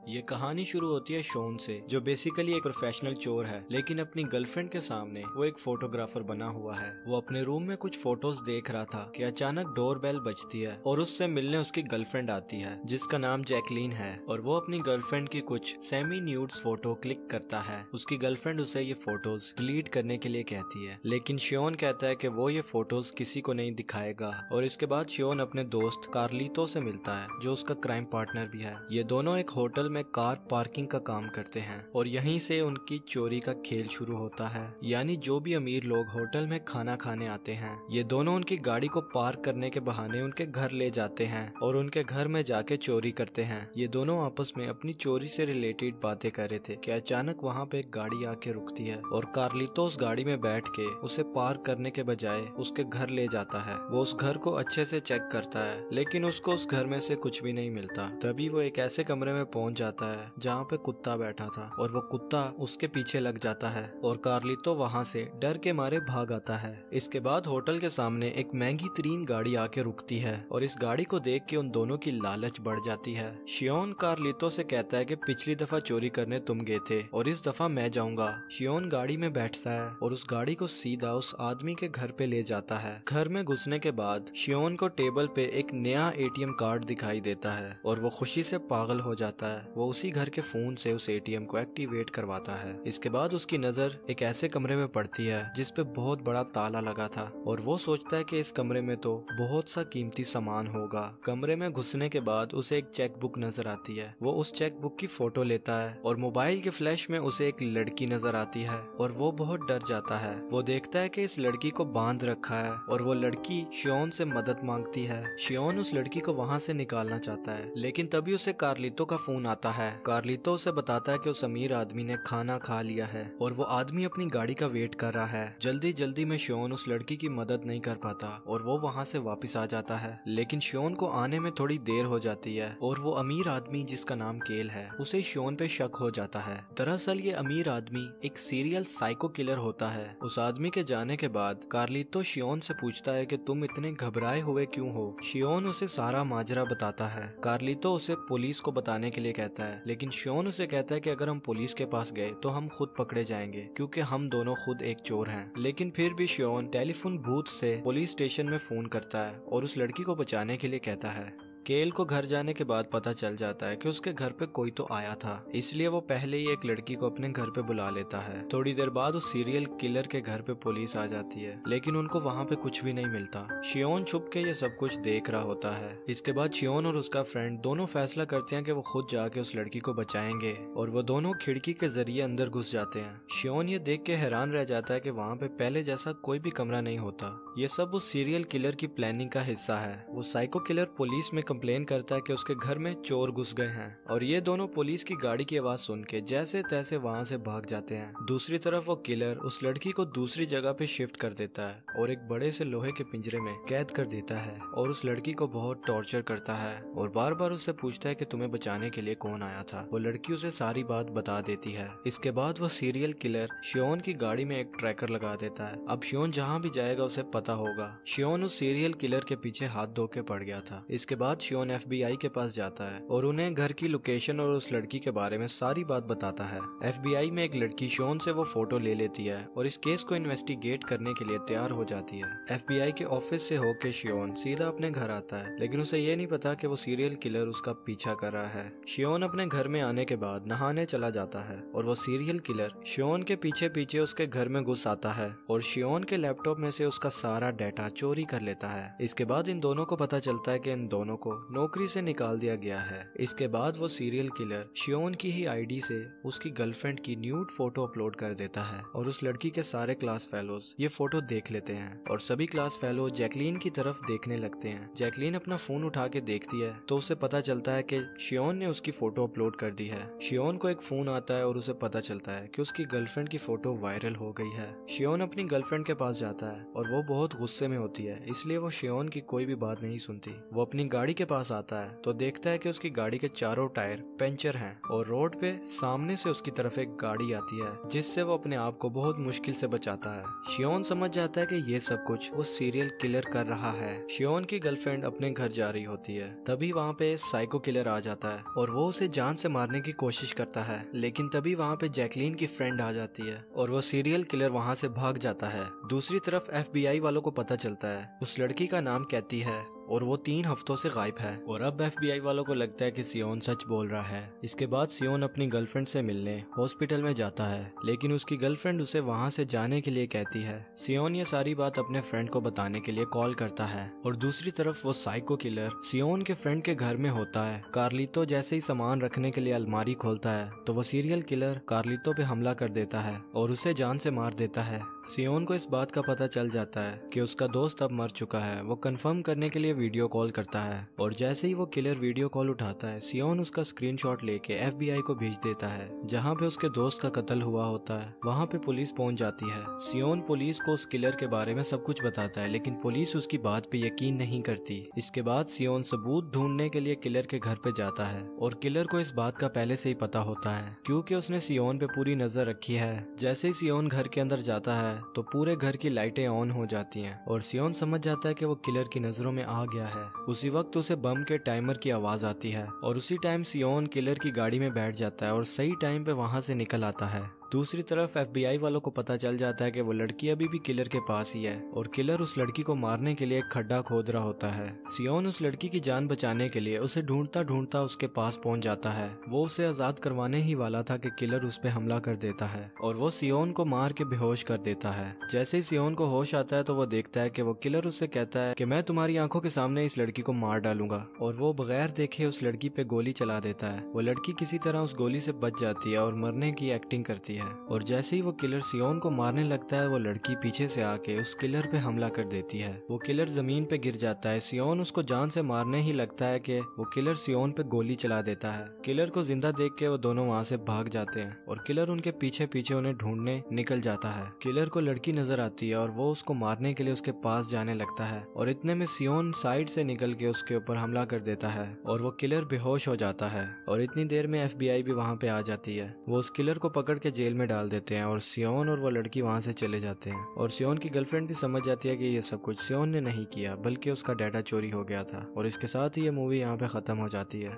ये कहानी शुरू होती है शॉन से, जो बेसिकली एक प्रोफेशनल चोर है, लेकिन अपनी गर्लफ्रेंड के सामने वो एक फोटोग्राफर बना हुआ है। वो अपने रूम में कुछ फोटोज देख रहा था कि अचानक डोरबेल बजती है और उससे मिलने उसकी गर्लफ्रेंड आती है जिसका नाम जैकलीन है। और वो अपनी गर्लफ्रेंड की कुछ सेमी न्यूड्स फोटो क्लिक करता है। उसकी गर्लफ्रेंड उसे ये फोटोज डिलीट करने के लिए कहती है, लेकिन शॉन कहता है कि वो ये फोटोज किसी को नहीं दिखाएगा। और इसके बाद शॉन अपने दोस्त कार्लितो से मिलता है, जो उसका क्राइम पार्टनर भी है। ये दोनों एक होटल में कार पार्किंग का काम करते हैं और यहीं से उनकी चोरी का खेल शुरू होता है। यानी जो भी अमीर लोग होटल में खाना खाने आते हैं, ये दोनों उनकी गाड़ी को पार्क करने के बहाने उनके घर ले जाते हैं और उनके घर में जाके चोरी करते हैं। ये दोनों आपस में अपनी चोरी से रिलेटेड बातें कर रहे थे कि अचानक वहाँ पे एक गाड़ी आके रुकती है और कार्लितो उस गाड़ी में बैठ के उसे पार्क करने के बजाय उसके घर ले जाता है। वो उस घर को अच्छे से चेक करता है, लेकिन उसको उस घर में से कुछ भी नहीं मिलता। तभी वो एक ऐसे कमरे में पहुंच जाता है जहाँ पे कुत्ता बैठा था और वो कुत्ता उसके पीछे लग जाता है और कार्लितो वहाँ से डर के मारे भाग आता है। इसके बाद होटल के सामने एक महंगी तरीन गाड़ी आके रुकती है और इस गाड़ी को देख के उन दोनों की लालच बढ़ जाती है। शियोन कार्लितो से कहता है कि पिछली दफा चोरी करने तुम गए थे और इस दफा मैं जाऊंगा। शियोन गाड़ी में बैठता है और उस गाड़ी को सीधा उस आदमी के घर पे ले जाता है। घर में घुसने के बाद शियोन को टेबल पे एक नया एटीएम कार्ड दिखाई देता है और वो खुशी से पागल हो जाता है। वो उसी घर के फोन से उस एटीएम को एक्टिवेट करवाता है। इसके बाद उसकी नजर एक ऐसे कमरे में पड़ती है जिसपे बहुत बड़ा ताला लगा था और वो सोचता है कि इस कमरे में तो बहुत सा कीमती सामान होगा। कमरे में घुसने के बाद उसे एक चेक बुक नजर आती है। वो उस चेक बुक की फोटो लेता है और मोबाइल के फ्लैश में उसे एक लड़की नजर आती है और वो बहुत डर जाता है। वो देखता है कि इस लड़की को बांध रखा है और वो लड़की शियोन से मदद मांगती है। शियोन उस लड़की को वहाँ से निकालना चाहता है, लेकिन तभी उसे कार्लितो का फोन आता है। कार्लितो उसे बताता है कि उस अमीर आदमी ने खाना खा लिया है और वो आदमी अपनी गाड़ी का वेट कर रहा है। जल्दी जल्दी में शियोन उस लड़की की मदद नहीं कर पाता और वो वहाँ से वापस आ जाता है, लेकिन शियोन को आने में थोड़ी देर हो जाती है और वो अमीर आदमी जिसका नाम केल है, उसे शियोन पे शक हो जाता है। दरअसल ये अमीर आदमी एक सीरियल साइको किलर होता है। उस आदमी के जाने के बाद कार्लितो शियोन से पूछता है कि तुम इतने घबराए हुए क्यों हो। शियोन उसे सारा माजरा बताता है। कार्लितो उसे पुलिस को बताने के लिए कहता है, लेकिन शियोन उसे कहता है कि अगर हम पुलिस के पास गए तो हम खुद पकड़े जाएंगे क्योंकि हम दोनों खुद एक चोर हैं। लेकिन फिर भी शियोन टेलीफोन बूथ से पुलिस स्टेशन में फोन करता है और उस लड़की को बचाने के लिए कहता है। केल को घर जाने के बाद पता चल जाता है कि उसके घर पे कोई तो आया था, इसलिए वो पहले ही एक लड़की को अपने घर पे बुला लेता है। थोड़ी देर बाद उस सीरियल किलर के घर पे पुलिस आ जाती है, लेकिन उनको वहाँ पे कुछ भी नहीं मिलता। शियोन छुप के ये सब कुछ देख रहा होता है। इसके बाद शियोन और उसका फ्रेंड दोनों फैसला करते हैं कि वो खुद जाके उस लड़की को बचाएंगे और वो दोनों खिड़की के जरिए अंदर घुस जाते हैं। शियोन ये देख के हैरान रह जाता है कि वहाँ पे पहले जैसा कोई भी कमरा नहीं होता। ये सब उस सीरियल किलर की प्लानिंग का हिस्सा है। वो साइको किलर पुलिस में कंप्लेन करता है कि उसके घर में चोर घुस गए हैं और ये दोनों पुलिस की गाड़ी की आवाज सुन के जैसे तैसे वहाँ से भाग जाते हैं। दूसरी तरफ वो किलर उस लड़की को दूसरी जगह पे शिफ्ट कर देता है और एक बड़े से लोहे के पिंजरे में कैद कर देता है और उस लड़की को बहुत टॉर्चर करता है और बार बार उससे पूछता है कि तुम्हें बचाने के लिए कौन आया था। वो लड़की उसे सारी बात बता देती है। इसके बाद वो सीरियल किलर शियोन की गाड़ी में एक ट्रैकर लगा देता है। अब शियोन जहाँ भी जाएगा उसे पता होगा। शियोन उस सीरियल किलर के पीछे हाथ धो के पड़ गया था। इसके बाद शियोन FBI के पास जाता है और उन्हें घर की लोकेशन और उस लड़की के बारे में सारी बात बताता है। FBI में एक लड़की शियोन से वो फोटो ले लेती है और इस केस को इन्वेस्टिगेट करने के लिए तैयार हो जाती है। FBI के ऑफिस से होके शियोन सीधा अपने घर आता है, लेकिन उसे ये नहीं पता कि वो सीरियल किलर उसका पीछा कर रहा है। शियोन अपने घर में आने के बाद नहाने चला जाता है और वो सीरियल किलर शियोन के पीछे पीछे उसके घर में घुस आता है और शियोन के लैपटॉप में से उसका सारा डाटा चोरी कर लेता है। इसके बाद इन दोनों को पता चलता है कि इन दोनों को नौकरी से निकाल दिया गया है। इसके बाद वो सीरियल किलर शियोन की ही आईडी से उसकी गर्लफ्रेंड की न्यूड फोटो अपलोड कर देता है और उस लड़की के सारे क्लास फेलोज ये फोटो देख लेते हैं और सभी क्लास फेलो जैकलीन की तरफ देखने लगते हैं। जैकलीन अपना फोन उठा के देखती है तो उसे पता चलता है कि शियोन ने उसकी फोटो अपलोड कर दी है। शियोन को एक फोन आता है और उसे पता चलता है कि उसकी गर्लफ्रेंड की फोटो वायरल हो गई है। शियोन अपनी गर्लफ्रेंड के पास जाता है और वो बहुत गुस्से में होती है, इसलिए वो शियोन की कोई भी बात नहीं सुनती। वो अपनी गाड़ी के पास आता है तो देखता है कि उसकी गाड़ी के चारों टायर पंचर हैं और रोड पे सामने से उसकी तरफ एक गाड़ी आती है जिससे वो अपने आप को बहुत मुश्किल से बचाता है। शियोन समझ जाता है कि ये सब कुछ वो सीरियल किलर कर रहा है। शियोन की गर्लफ्रेंड अपने घर जा रही होती है, तभी वहाँ पे साइको किलर आ जाता है और वो उसे जान से मारने की कोशिश करता है, लेकिन तभी वहाँ पे जैकलीन की फ्रेंड आ जाती है और वो सीरियल किलर वहाँ से भाग जाता है। दूसरी तरफ FBI वालों को पता चलता है उस लड़की का नाम कैथी है और वो 3 हफ्तों से गायब है और अब FBI वालों को लगता है कि सियोन सच बोल रहा है। इसके बाद सियोन अपनी गर्लफ्रेंड से मिलने हॉस्पिटल में जाता है, लेकिन उसकी गर्लफ्रेंड उसे वहां से जाने के लिए कहती है। सियोन ये सारी बात अपने फ्रेंड को बताने के लिए कॉल करता है और दूसरी तरफ वो साइको किलर सियोन के फ्रेंड के घर में होता है। कार्लितो जैसे ही सामान रखने के लिए अलमारी खोलता है तो वो सीरियल किलर कार्लितो पे हमला कर देता है और उसे जान से मार देता है। सियोन को इस बात का पता चल जाता है कि उसका दोस्त अब मर चुका है। वो कंफर्म करने के लिए वीडियो कॉल करता है और जैसे ही वो किलर वीडियो कॉल उठाता है सियोन उसका स्क्रीनशॉट लेके FBI को भेज देता है जहाँ पे उसके दोस्त का कत्ल हुआ होता है। वहाँ पे पुलिस पहुँच जाती है। सियोन पुलिस को उस किलर के बारे में सब कुछ बताता है, लेकिन पुलिस उसकी बात पे यकीन नहीं करती। इसके बाद सियोन सबूत ढूंढने के लिए किलर के घर पे जाता है और किलर को इस बात का पहले से ही पता होता है क्योंकि उसने सियोन पे पूरी नजर रखी है। जैसे ही सियोन घर के अंदर जाता है तो पूरे घर की लाइटें ऑन हो जाती हैं और सियोन समझ जाता है कि वो किलर की नजरों में आ गया है। उसी वक्त उसे बम के टाइमर की आवाज आती है और उसी टाइम सियोन किलर की गाड़ी में बैठ जाता है और सही टाइम पे वहां से निकल आता है। दूसरी तरफ FBI वालों को पता चल जाता है कि वो लड़की अभी भी किलर के पास ही है और किलर उस लड़की को मारने के लिए एक खड्डा खोद रहा होता है। सियोन उस लड़की की जान बचाने के लिए उसे ढूंढता ढूंढता उसके पास पहुंच जाता है। वो उसे आजाद करवाने ही वाला था कि किलर उस पे हमला कर देता है और वो सियोन को मार के बेहोश कर देता है। जैसे ही सियोन को होश आता है तो वो देखता है कि वो किलर उससे कहता है कि मैं तुम्हारी आंखों के सामने इस लड़की को मार डालूंगा और वो बगैर देखे उस लड़की पे गोली चला देता है। वो लड़की किसी तरह उस गोली से बच जाती है और मरने की एक्टिंग करती है और जैसे ही वो किलर सियोन को मारने लगता है वो लड़की पीछे से आके उस किलर पे हमला कर देती है। वो किलर जमीन पे गिर जाता है। सियोन उसको जान से मारने ही लगता है कि वो किलर सियोन पे गोली चला देता है। किलर को जिंदा देख के वो दोनों वहाँ से भाग जाते हैं और किलर उनके पीछे पीछे उन्हें ढूंढने निकल जाता है। किलर को लड़की नजर आती है और वो उसको मारने के लिए उसके पास जाने लगता है और इतने में सियोन साइड से निकल के उसके ऊपर हमला कर देता है और वो किलर बेहोश हो जाता है और इतनी देर में FBI भी वहाँ पे आ जाती है। वो उस किलर को पकड़ के जेल में डाल देते हैं और सियोन और वो लड़की वहाँ से चले जाते हैं और सियोन की गर्लफ्रेंड भी समझ जाती है कि ये सब कुछ सियोन ने नहीं किया बल्कि उसका डाटा चोरी हो गया था। और इसके साथ ही ये मूवी यहाँ पे खत्म हो जाती है।